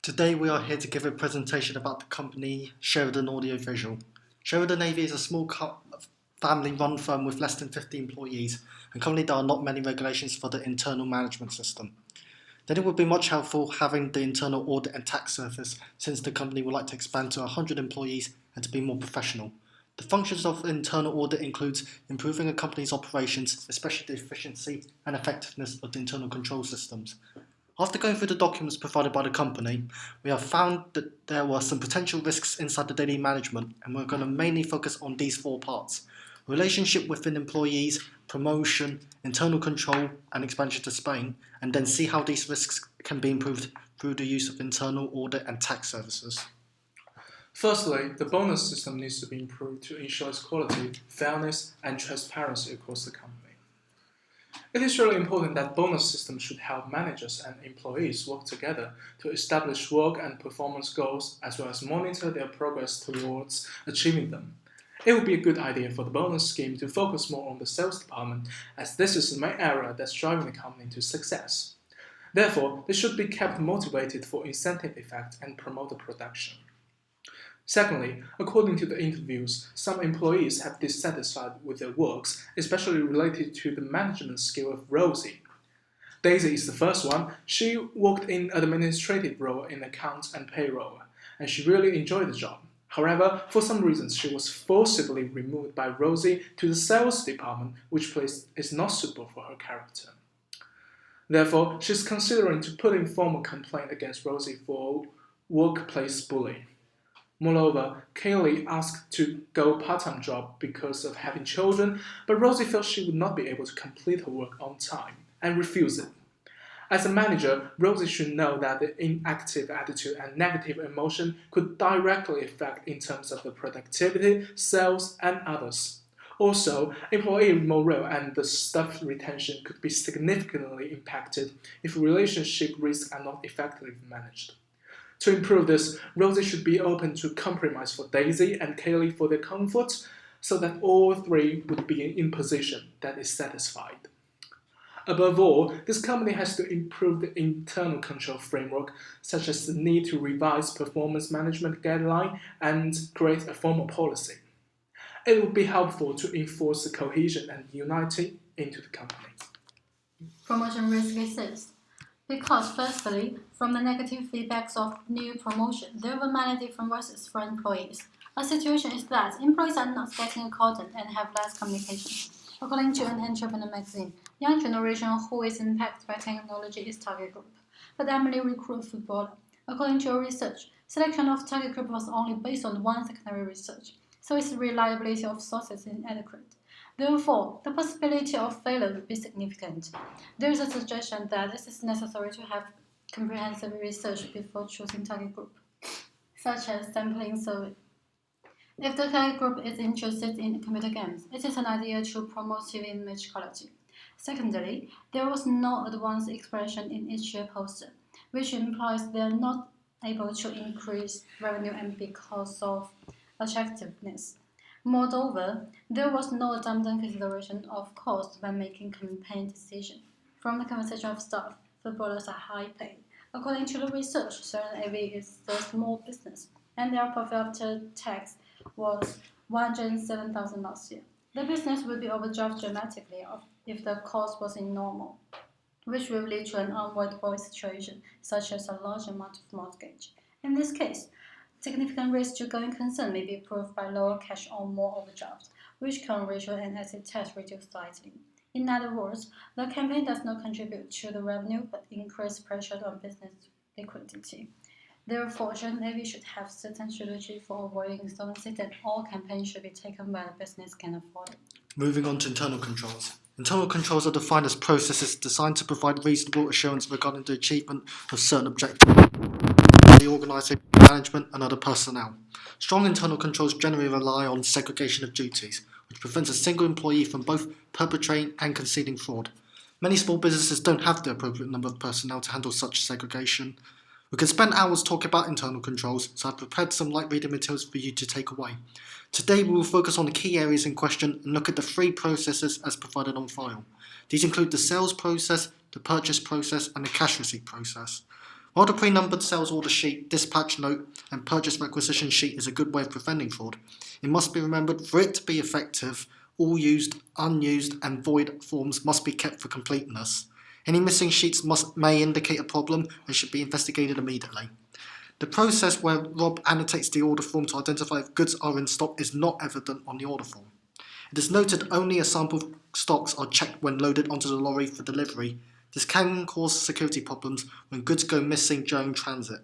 Today we are here to give a presentation about the company Sheridan Audiovisual. Sheridan AV is a small family-run firm with less than 50 employees, and currently there are not many regulations for the internal management system. Then it would be much helpful having the internal audit and tax service, since the company would like to expand to 100 employees and to be more professional. The functions of internal audit includes improving a company's operations, especially the efficiency and effectiveness of the internal control systems. After going through the documents provided by the company, we have found that there were some potential risks inside the daily management, and we're going to mainly focus on these four parts: relationship within employees, promotion, internal control, and expansion to Spain, and then see how these risks can be improved through the use of internal audit and tax services. Firstly, the bonus system needs to be improved to ensure its quality, fairness, and transparency across the company. It is really important that bonus systems should help managers and employees work together to establish work and performance goals as well as monitor their progress towards achieving them. It would be a good idea for the bonus scheme to focus more on the sales department, as this is the main area that's driving the company to success. Therefore, they should be kept motivated for incentive effect and promote the production. Secondly, according to the interviews, some employees have dissatisfied with their works, especially related to the management skill of Rosie. Daisy is the first one. She worked in administrative role in accounts and payroll, and she really enjoyed the job. However, for some reasons, she was forcibly removed by Rosie to the sales department, which place is not suitable for her character. Therefore, she's considering to put in formal complaint against Rosie for workplace bullying. Moreover, Kaylee asked to go part-time job because of having children, but Rosie felt she would not be able to complete her work on time and refused it. As a manager, Rosie should know that the inactive attitude and negative emotion could directly affect in terms of the productivity, sales, and others. Also, employee morale and the staff retention could be significantly impacted if relationship risks are not effectively managed. To improve this, Rosie should be open to compromise for Daisy and Kaylee for their comfort, so that all three would be in position that is satisfied. Above all, this company has to improve the internal control framework, such as the need to revise performance management guideline and create a formal policy. It would be helpful to enforce the cohesion and unity into the company. Promotion risk exists. Because firstly, from the negative feedbacks of new promotion, there were many different voices for employees. A situation is that employees are not getting accordant and have less communication. According to an entrepreneur magazine, young generation who is impacted by technology is target group. But Emily recruited footballer. According to research, selection of target group was only based on one secondary research, so its reliability of sources is inadequate. Therefore, the possibility of failure would be significant. There is a suggestion that it is necessary to have comprehensive research before choosing target group, such as sampling survey. If the target group is interested in computer games, it is an idea to promote TV image quality. Secondly, there was no advanced expression in each year poster, which implies they are not able to increase revenue and because of attractiveness. Moreover, there was no abundant consideration of cost when making campaign decisions. From the conversation of staff, footballers are high paid. According to the research, Sheridan AV is a small business, and their profit after tax was $107,000 last year. The business would be overdrafted dramatically if the cost was in normal, which will lead to an unavoidable situation, such as a large amount of mortgage. In this case, significant risk to going concern may be proved by lower cash or more overdraft, which current ratio and asset tax reduce slightly. In other words, the campaign does not contribute to the revenue but increase pressure on business liquidity. Therefore, Sheridan AV should have certain strategy for avoiding insolvency that all campaigns should be taken where the business can afford it. Moving on to internal controls. Internal controls are defined as processes designed to provide reasonable assurance regarding the achievement of certain objectives the organisation, management, and other personnel. Strong internal controls generally rely on segregation of duties, which prevents a single employee from both perpetrating and concealing fraud. Many small businesses don't have the appropriate number of personnel to handle such segregation. We could spend hours talking about internal controls, so I've prepared some light reading materials for you to take away. Today we will focus on the key areas in question and look at the three processes as provided on file. These include the sales process, the purchase process, and the cash receipt process. While the pre-numbered sales order sheet, dispatch note, and purchase requisition sheet is a good way of preventing fraud, it must be remembered for it to be effective, all used, unused, and void forms must be kept for completeness. Any missing sheets may indicate a problem and should be investigated immediately. The process where Rob annotates the order form to identify if goods are in stock is not evident on the order form. It is noted only a sample of stocks are checked when loaded onto the lorry for delivery. This can cause security problems when goods go missing during transit.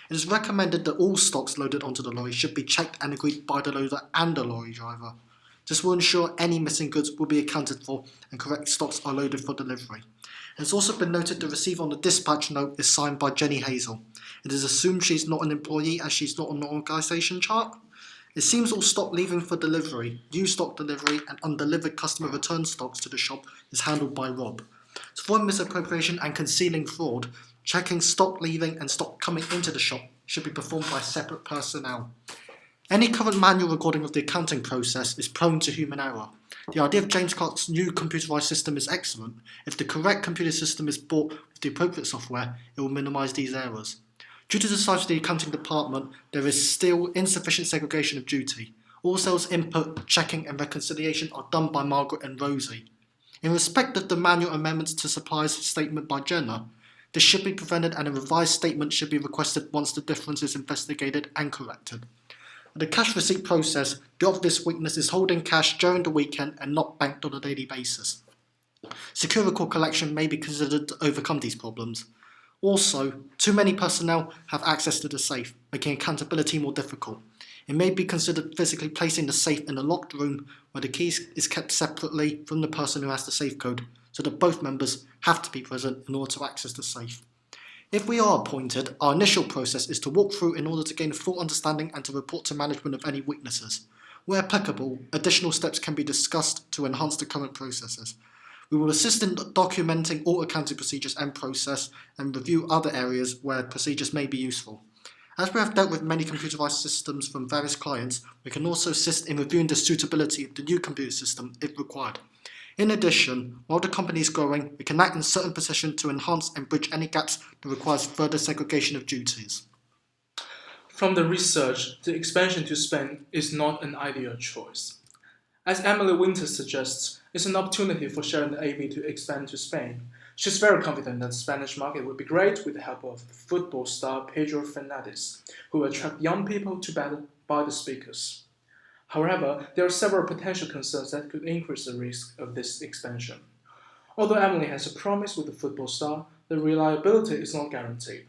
It is recommended that all stocks loaded onto the lorry should be checked and agreed by the loader and the lorry driver. This will ensure any missing goods will be accounted for and correct stocks are loaded for delivery. It has also been noted the receiver on the dispatch note is signed by Jenny Hazel. It is assumed she's not an employee as she's not on the organisation chart. It seems all stock leaving for delivery, used stock delivery, and undelivered customer return stocks to the shop is handled by Rob. To avoid misappropriation and concealing fraud, checking stock leaving and stock coming into the shop should be performed by separate personnel. Any current manual recording of the accounting process is prone to human error. The idea of James Clark's new computerized system is excellent. If the correct computer system is bought with the appropriate software, it will minimize these errors. Due to the size of the accounting department, there is still insufficient segregation of duty. All sales input, checking, and reconciliation are done by Margaret and Rosie. In respect of the manual amendments to suppliers statement by Jenna, this should be prevented and a revised statement should be requested once the difference is investigated and corrected. In the cash receipt process, the obvious weakness is holding cash during the weekend and not banked on a daily basis. Secure record collection may be considered to overcome these problems. Also, too many personnel have access to the safe, making accountability more difficult. It may be considered physically placing the safe in a locked room where the key is kept separately from the person who has the safe code, so that both members have to be present in order to access the safe. If we are appointed, our initial process is to walk through in order to gain a full understanding and to report to management of any weaknesses. Where applicable, additional steps can be discussed to enhance the current processes. We will assist in documenting all accounting procedures and process and review other areas where procedures may be useful. As we have dealt with many computerized systems from various clients, we can also assist in reviewing the suitability of the new computer system if required. In addition, while the company is growing, we can act in certain positions to enhance and bridge any gaps that requires further segregation of duties. From the research, the expansion to Spain is not an ideal choice. As Emily Winters suggests, it's an opportunity for Sheridan AV to expand to Spain. She's very confident that the Spanish market will be great with the help of football star Pedro Fernandez, who will attract young people to buy the speakers. However, there are several potential concerns that could increase the risk of this expansion. Although Emily has a promise with the football star, the reliability is not guaranteed.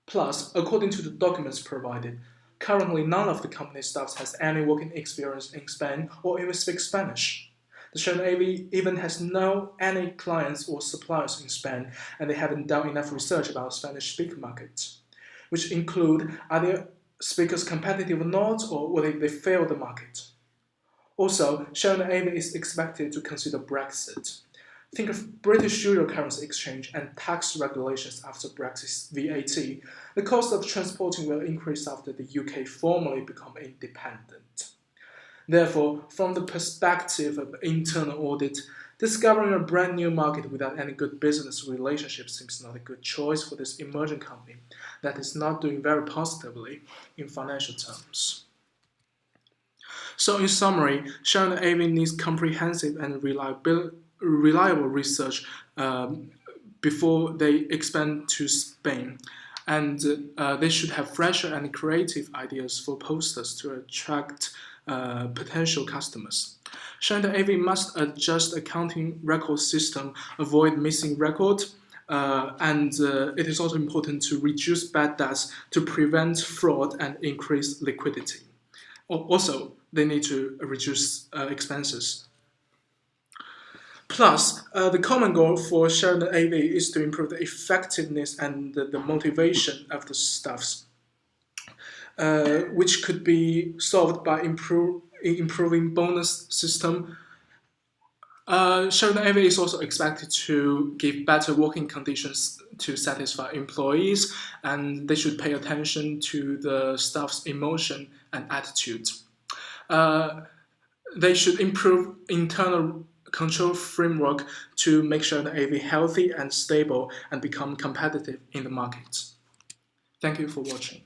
Plus, according to the documents provided, currently none of the company staff has any working experience in Spain or even speaks Spanish. The Sheridan AV even has no any clients or suppliers in Spain, and they haven't done enough research about the Spanish speaker market, which include are their speakers competitive or not, or will they fail the market. Also, Sheridan AV is expected to consider Brexit. Think of British euro currency exchange and tax regulations after Brexit's VAT. The cost of transporting will increase after the UK formally become independent. Therefore, from the perspective of internal audit, discovering a brand new market without any good business relationship seems not a good choice for this emerging company that is not doing very positively in financial terms. So in summary, Sheridan AV needs comprehensive and reliable research before they expand to Spain. And they should have fresher and creative ideas for posters to attract potential customers. Sheridan AV must adjust accounting record system, avoid missing records, and it is also important to reduce bad debts to prevent fraud and increase liquidity. Also, they need to reduce expenses. Plus, the common goal for Sheridan AV is to improve the effectiveness and the motivation of the staffs, which could be solved by improving bonus system. Sheridan AV is also expected to give better working conditions to satisfy employees, and they should pay attention to the staff's emotion and attitude. They should improve internal control framework to make sure the AV healthy and stable and become competitive in the market. Thank you for watching.